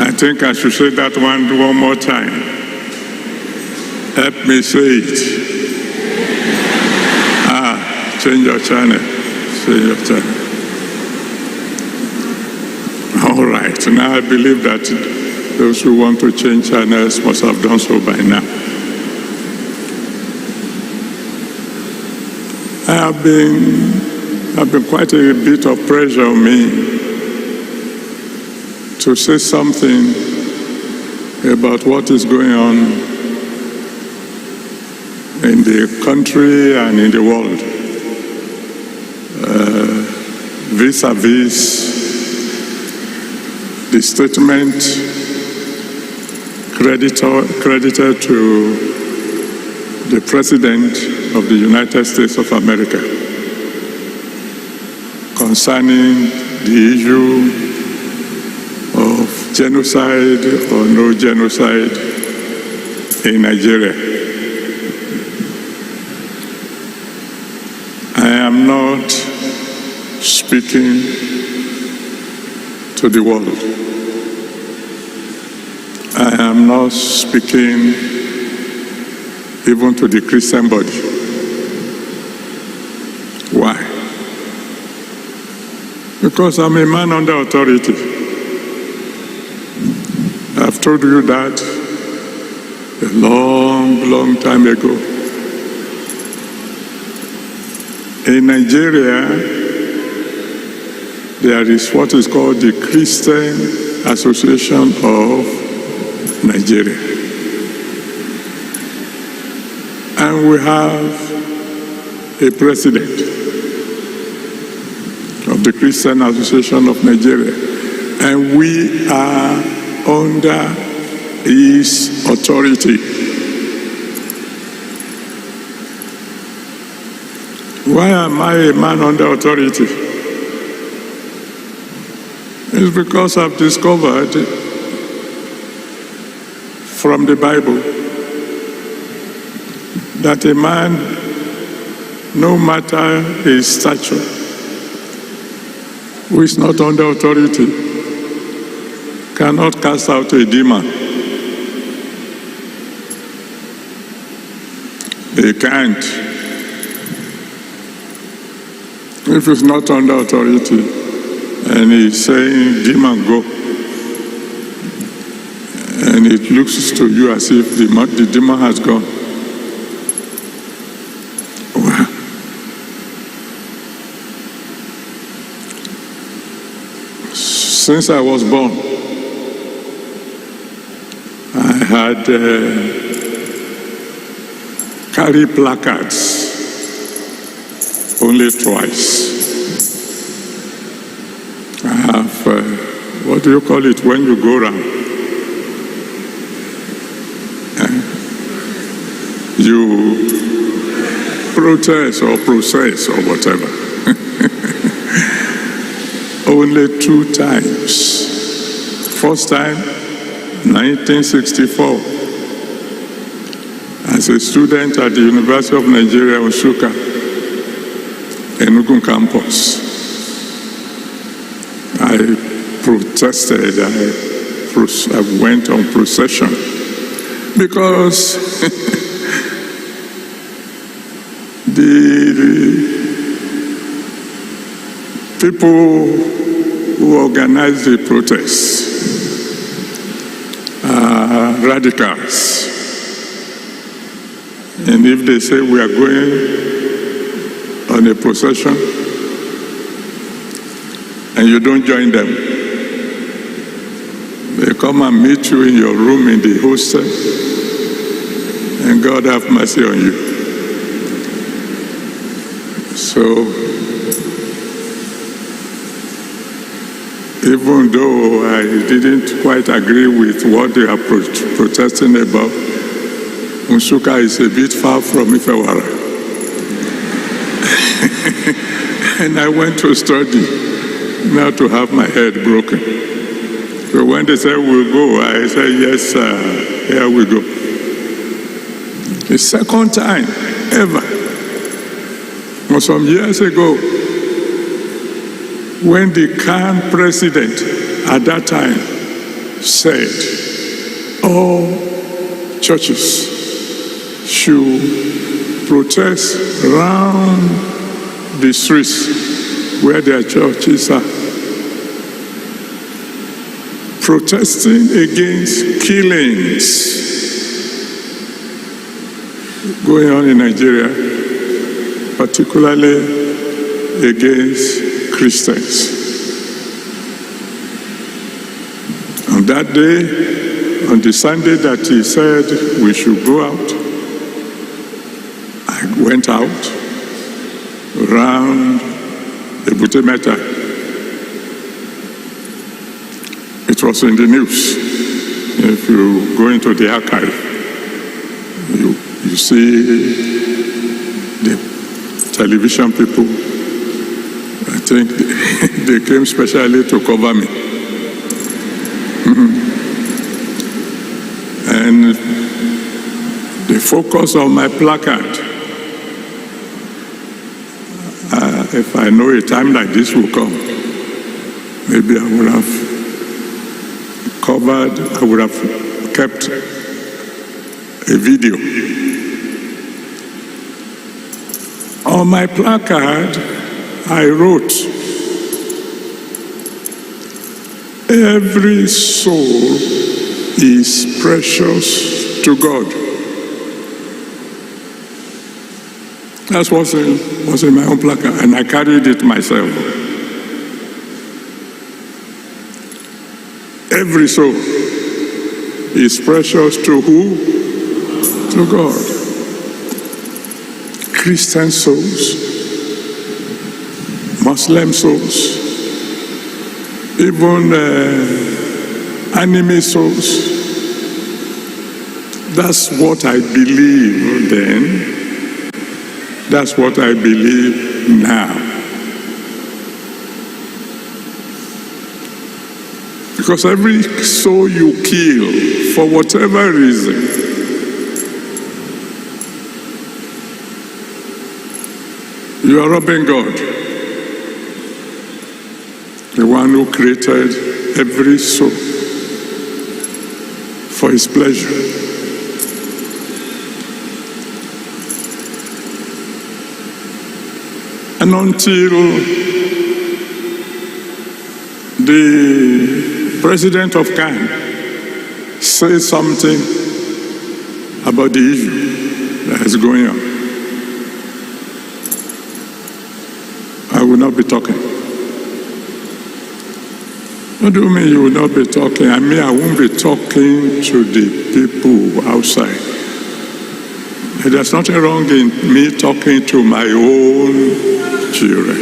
I think I should say that one more time. Help me say it. Change your channel. Change your channel. All right. Now I believe that those who want to change channels must have done so by now. I've been quite a bit of pressure on me to say something about what is going on in the country and in the world, vis-a-vis the statement credited to the President of the United States of America concerning the issue of genocide or no genocide in Nigeria. I am not speaking to the world. I am not speaking even to the Christian body. Why? Because I'm a man under authority. I've told you that a long time ago. In Nigeria, there is what is called the Christian Association of Nigeria. And we have a president of the Christian Association of Nigeria. And we are under his authority. Why am I a man under authority? It's because I've discovered from the Bible that a man, no matter his stature, who is not under authority, cannot cast out a demon. He can't. If he's not under authority and he's saying, demon, go, and it looks to you as if the demon has gone, well, since I was born, I had carry placards only twice. I have, what do you call it when you go around? You protest or process or whatever. Only 2 times. First time, 1964, as a student at the University of Nigeria, Nsukka, Enugu campus. I protested, I went on procession because the people who organized the protests are radicals. And if they say we are going on a procession and you don't join them, they come and meet you in your room in the hostel, and God have mercy on you. So, even though I didn't quite agree with what they are protesting about, Nsukka is a bit far from Ifewara. And I went to study, not to have my head broken. So when they said we'll go, I said, yes, here we go. The second time ever was some years ago, when the Khan president at that time said all churches should protest around the streets where their churches are, protesting against killings going on in Nigeria, particularly against Christians. On that day, on the Sunday that he said we should go out, I went out around Ebute Metta. It was in the news. If you go into the archive, you see the television people. I think they came specially to cover me. And the focus of my placard, if I know a time like this will come, maybe I would have covered, I would have kept a video. On my placard, I wrote, "Every soul is precious to God." That's what's in my own placard, and I carried it myself. Every soul is precious to who? To God. Christian souls, Muslim souls, even enemy souls. That's what I believe then. That's what I believe now. Because every soul you kill, for whatever reason, you are robbing God, the one who created every soul for his pleasure. And until the president of Cannes says something about the issue that is going on, I will not be talking. What do you mean you will not be talking? I mean I won't be talking to the people outside. There's nothing wrong in me talking to my own children.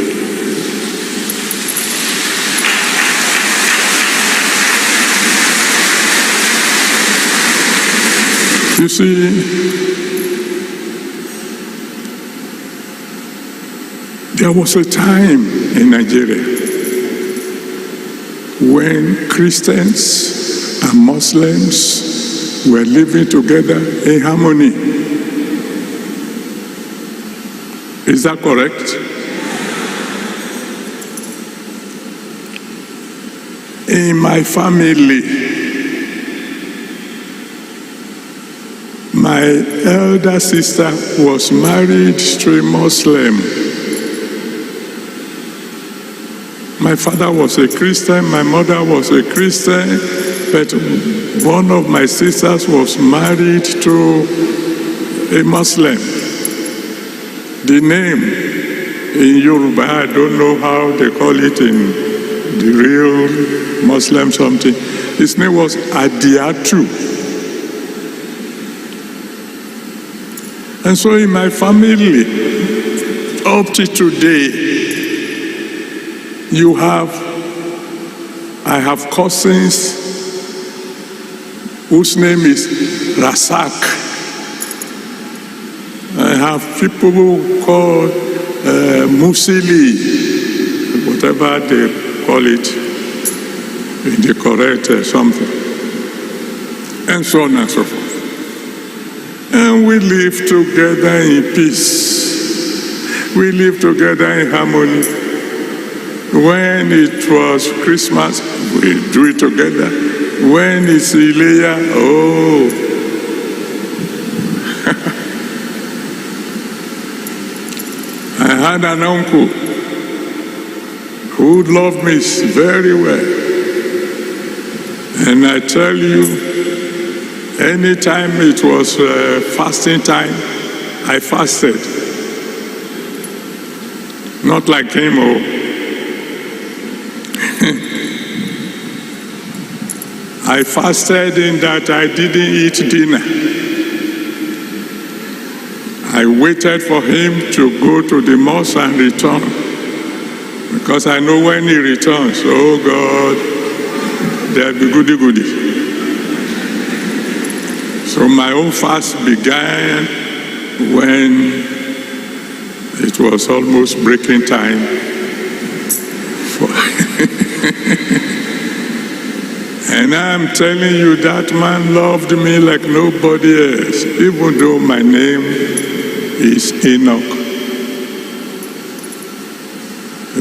You see, there was a time in Nigeria when Christians and Muslims were living together in harmony. Is that correct? In my family, my elder sister was married to a Muslim. My father was a Christian, my mother was a Christian, but one of my sisters was married to a Muslim. The name in Yoruba, I don't know how they call it in the real Muslim something. His name was Adiatu. And so in my family, up to today, I have cousins whose name is Rasak. I have people who call Musili, whatever they call it, in the correct something, and so on and so forth. And we live together in peace. We live together in harmony. When it was Christmas, we do it together. When it's Ilea, oh. I had an uncle who loved me very well. And I tell you, anytime it was fasting time, I fasted. Not like him, I fasted in that I didn't eat dinner. I waited for him to go to the mosque and return. Because I know when he returns, oh God, there'll be goody. So my own fast began when it was almost breaking time. And I'm telling you, that man loved me like nobody else, even though my name is Enoch.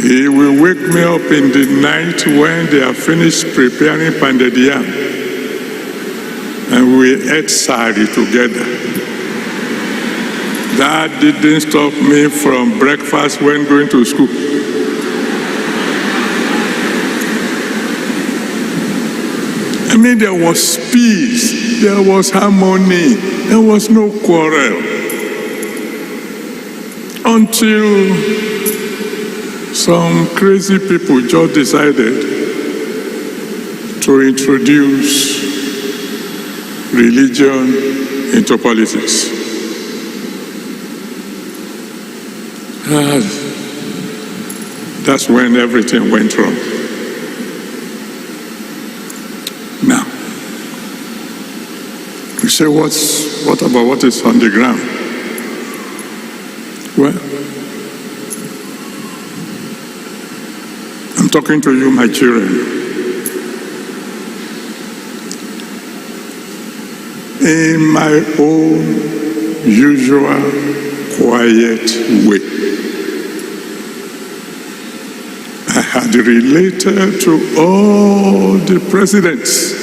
He will wake me up in the night when they are finished preparing pounded yam, and we ate sari together. That didn't stop me from breakfast when going to school. I mean, there was peace, there was harmony, there was no quarrel. Until some crazy people just decided to introduce religion into politics. That's when everything went wrong. Now, you say, what about what is on the ground? Well, I'm talking to you, my children. In my own usual quiet way, I had related to all the presidents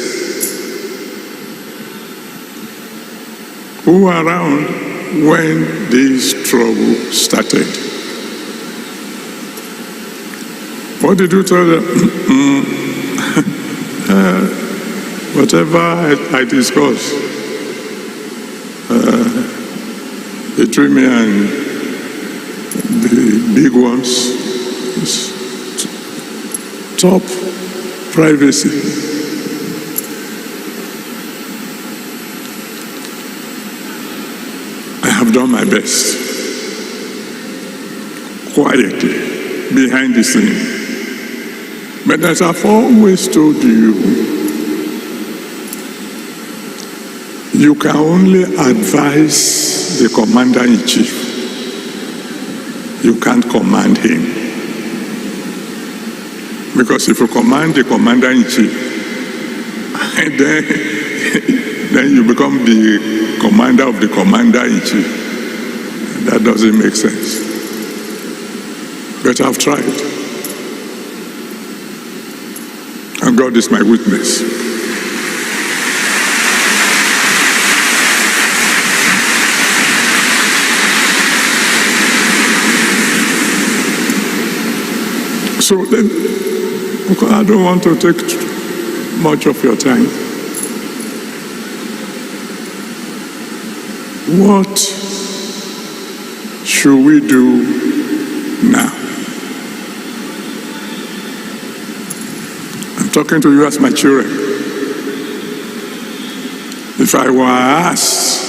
who were around when this trouble started. What did you tell them? Whatever I discussed between me and the big ones, top privacy. I have done my best, quietly, behind the scene. But as I've always told you, you can only advise the commander-in-chief. You can't command him. Because if you command the commander-in-chief, then you become the commander of the commander-in-chief. That doesn't make sense. But I've tried. And God is my witness. So then, because I don't want to take much of your time. What should we do now? I'm talking to you as my children. If I were asked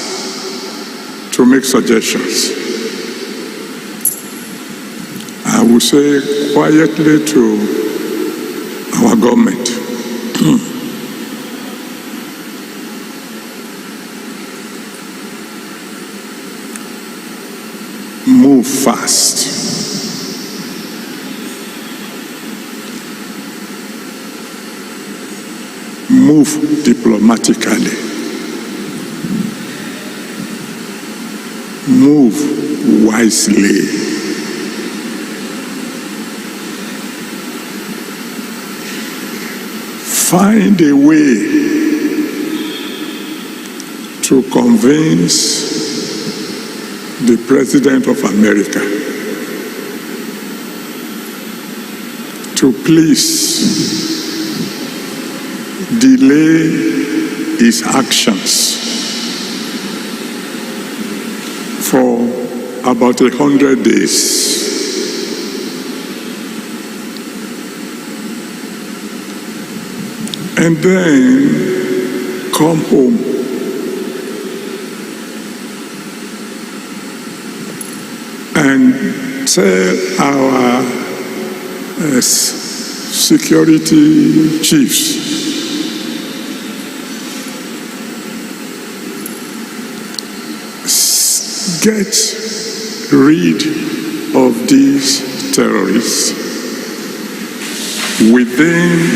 to make suggestions, I would say quietly to our government, move fast. Move diplomatically. Move wisely. find a way to convince the President of America to please delay his actions for about 100 days. And then come home. And tell our security chiefs get rid of these terrorists within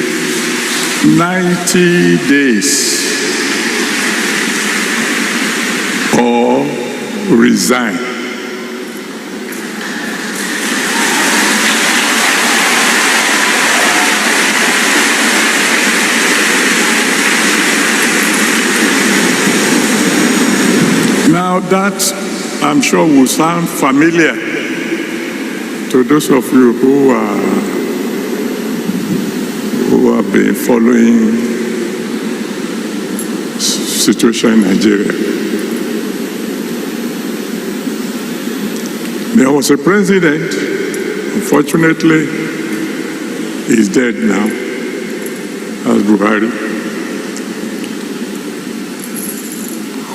90 days or resign. Now that, I'm sure, will sound familiar to those of you who have been following situation in Nigeria. There was a president, unfortunately, he's dead now, as Buhari,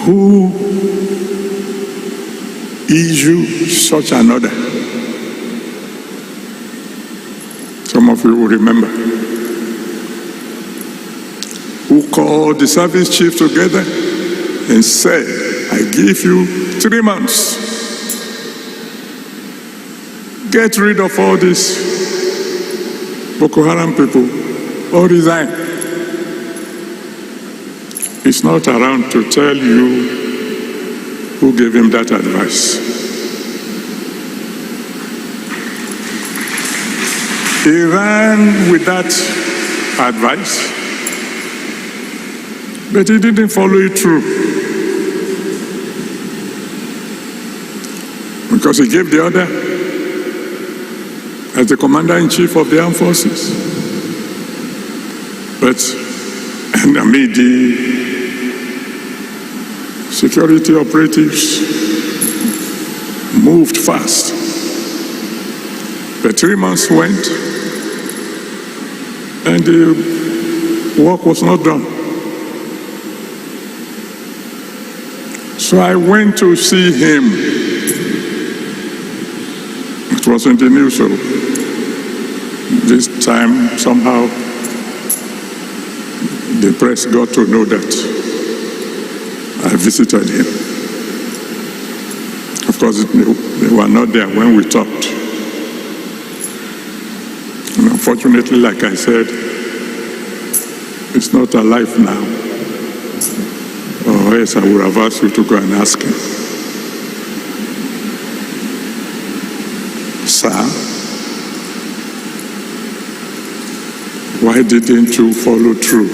who issued such an order. Some of you will remember. Who called the service chief together and said, I give you 3 months. Get rid of all these Boko Haram people or resign. He's not around to tell you who gave him that advice. He ran with that advice, but he didn't follow it through. Because he gave the order as the commander-in-chief of the armed forces. But, the security operatives moved fast. But 3 months went, and the work was not done. So I went to see him. It was in the news, so this time somehow the press got to know that I visited him. Of course, they were not there when we talked. And unfortunately, like I said, it's not alive now. Or else I would have asked you to go and ask him. Sir, why didn't you follow through?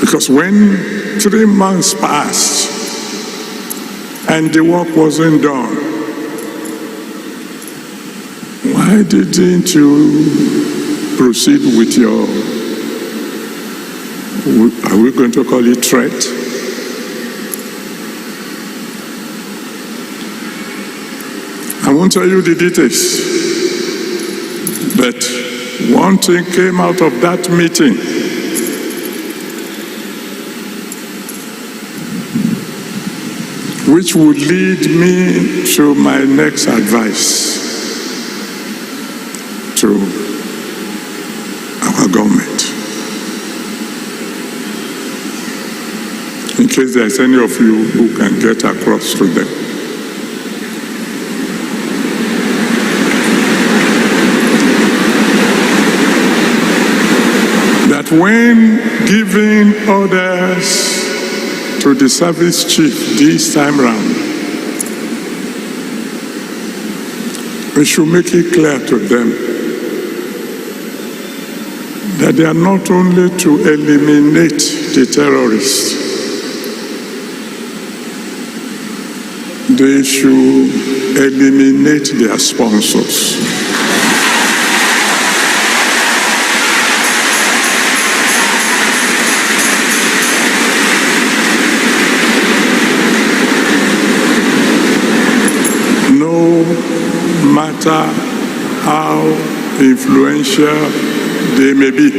Because when 3 months passed and the work wasn't done, why didn't you proceed with your, are we going to call it threat? I won't tell you the details, but one thing came out of that meeting. Which would lead me to my next advice to our government. In case there's any of you who can get across to them. That when giving orders to the service chief this time round, we should make it clear to them that they are not only to eliminate the terrorists, they should eliminate their sponsors. No matter how influential they may be.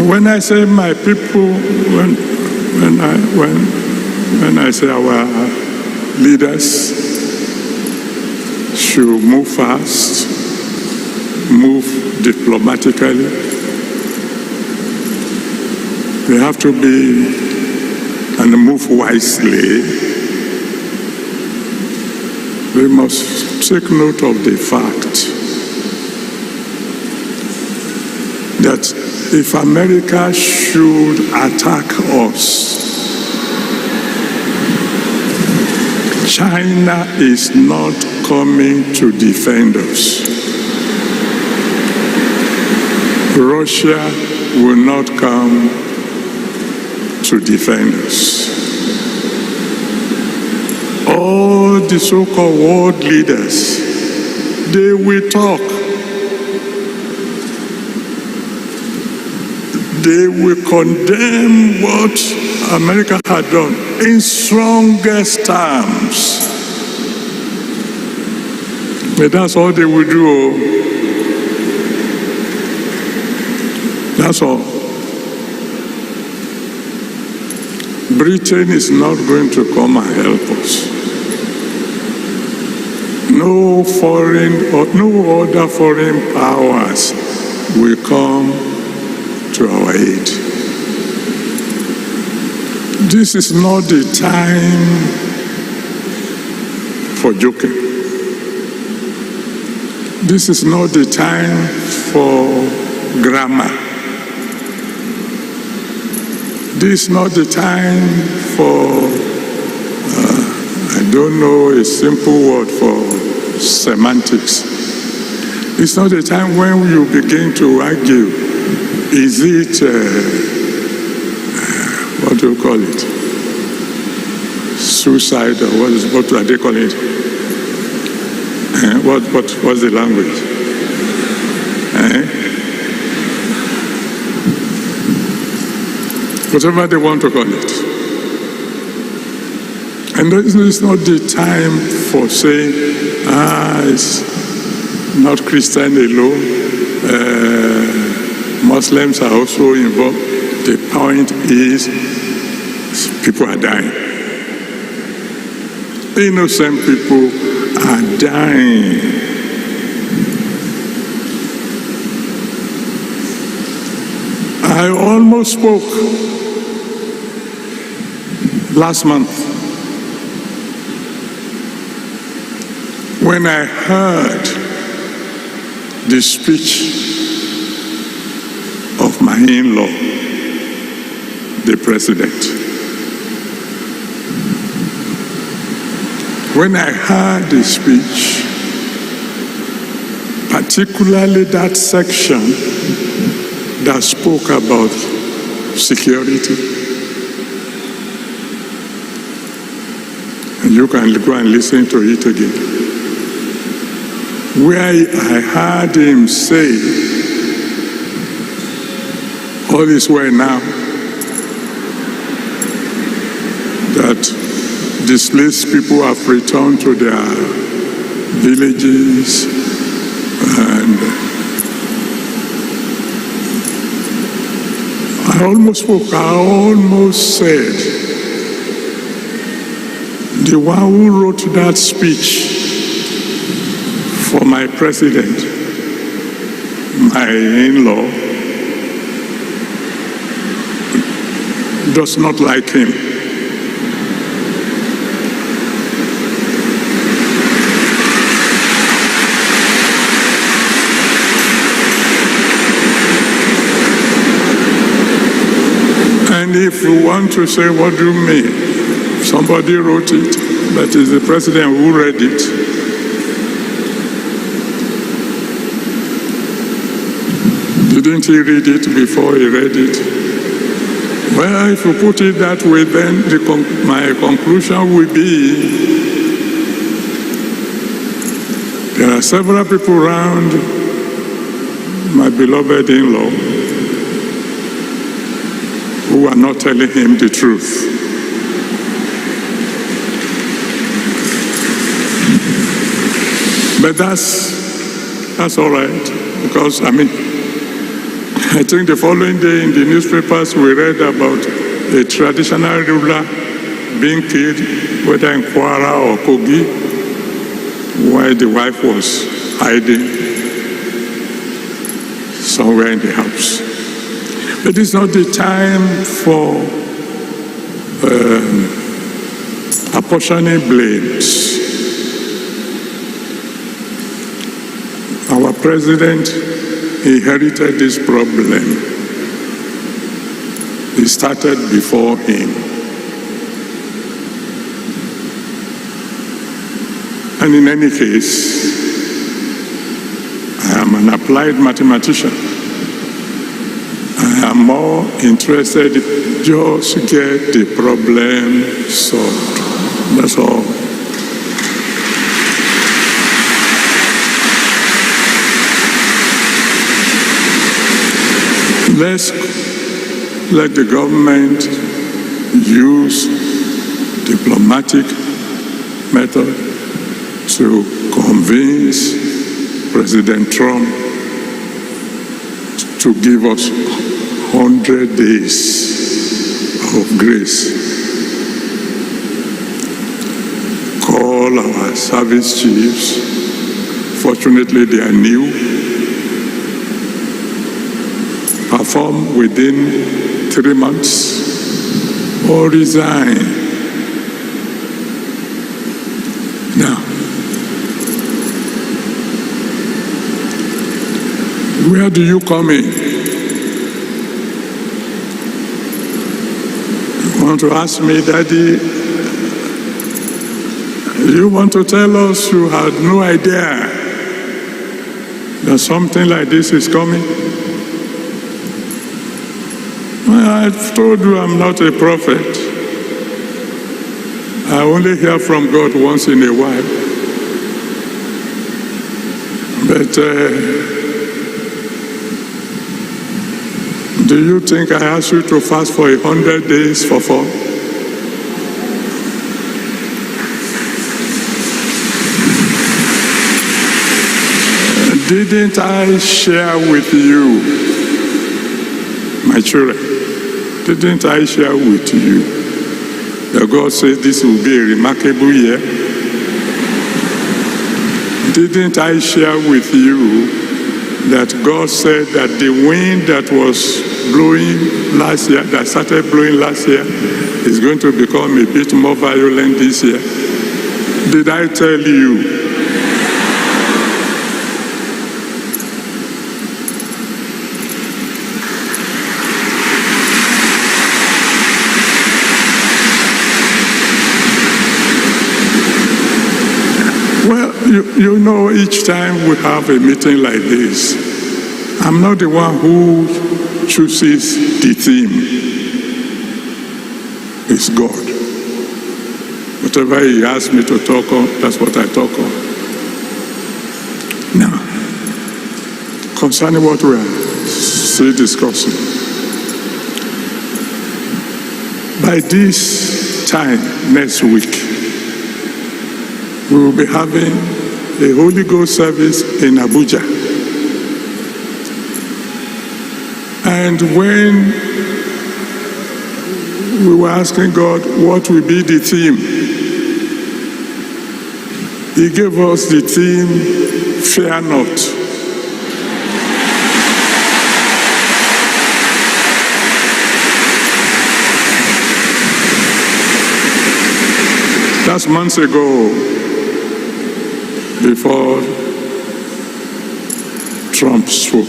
When I say my people, when I say our leaders should move fast, move diplomatically, they have to be and move wisely. We must take note of the fact that if America should attack us, China is not coming to defend us. Russia will not come to defend us. All the so-called world leaders, they will talk. They will condemn what America had done in strongest terms. But that's all they will do. That's all. Britain is not going to come and help us. No foreign or no other foreign powers will come to our aid. This is not the time for joking. This is not the time for grammar. This is not the time for, I don't know a simple word for semantics. It's not the time when you begin to argue. Is it, what do you call it? Suicide, or what do they call it? What's the language? Whatever they want to call it. And this is not the time for saying, it's not Christian alone. Muslims are also involved. The point is, people are dying. Innocent people are dying. I almost spoke last month when I heard the speech of my in-law, the president. When I heard the speech, particularly that section that spoke about security, and you can go and listen to it again, where I heard him say, all is well now, that displaced people have returned to their villages, and I almost said, the one who wrote that speech for my president, my in-law, does not like him. And if you want to say, what do you mean? Somebody wrote it, but it's the president who read it. Didn't he read it before he read it? Well, if you put it that way, then my conclusion will be there are several people around my beloved in-law who are not telling him the truth. But that's all right, because, I think the following day in the newspapers we read about a traditional ruler being killed, whether in Kwara or Kogi, while the wife was hiding somewhere in the house. But it's not the time for apportioning blames. Our president inherited this problem. It started before him. And in any case, I am an applied mathematician. I am more interested in just get the problem solved. That's all. Let's let the government use diplomatic method to convince President Trump to give us 100 days of grace. Call our service chiefs. Fortunately, they are new. Perform within 3 months or resign. Now, where do you come in? You want to ask me, Daddy, you want to tell us you had no idea that something like this is coming? I've told you I'm not a prophet. I only hear from God once in a while. But do you think I asked you to fast for 100 days for fun? Didn't I share with you, my children? Didn't I share with you that God said this will be a remarkable year? Didn't I share with you that God said that the wind that was blowing last year, that started blowing last year, is going to become a bit more violent this year? Did I tell you? You know, each time we have a meeting like this, I'm not the one who chooses the theme. It's God. Whatever He asks me to talk on, that's what I talk on. Now, concerning what we are still discussing, by this time next week, we will be having a Holy Ghost service in Abuja. And when we were asking God what will be the theme, He gave us the theme, fear not. That's months ago, before Trump spoke.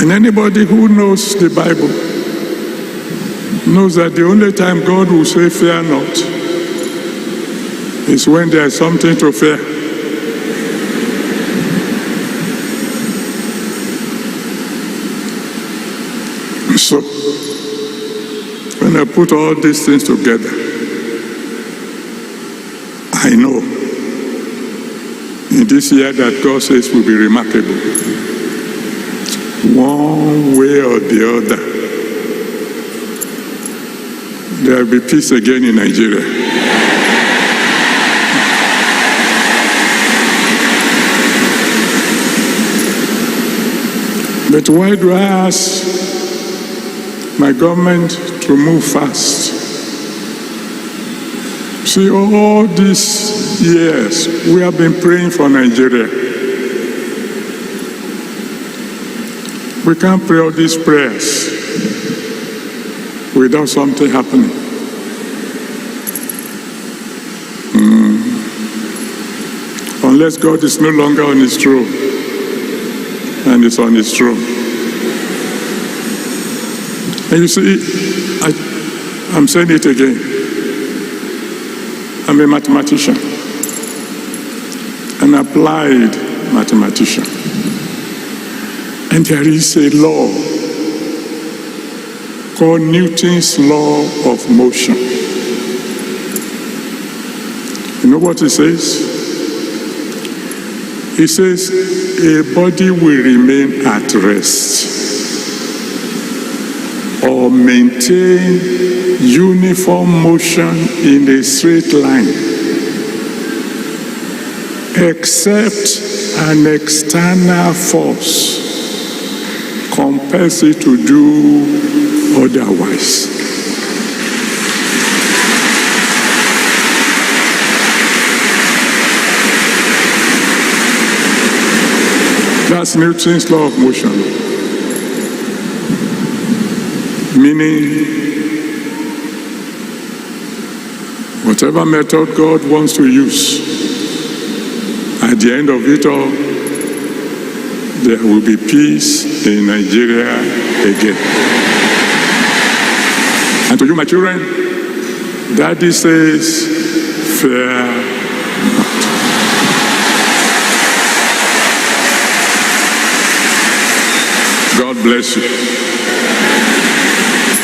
And anybody who knows the Bible knows that the only time God will say, fear not, is when there is something to fear. So, when I put all these things together, I know in this year that God says will be remarkable. One way or the other, there will be peace again in Nigeria. But why do I ask my government to move fast? See, all these years we have been praying for Nigeria. We can't pray all these prayers without something happening. Unless God is no longer on his throne and is on his throne. And you see, I'm saying it again. I'm a mathematician, an applied mathematician. And there is a law called Newton's law of motion. You know what it says? It says a body will remain at rest or maintain uniform motion in a straight line, except an external force compels it to do otherwise. That's Newton's law of motion. Meaning, whatever method God wants to use, at the end of it all, there will be peace in Nigeria again. And to you, my children, Daddy says, fear not. God bless you.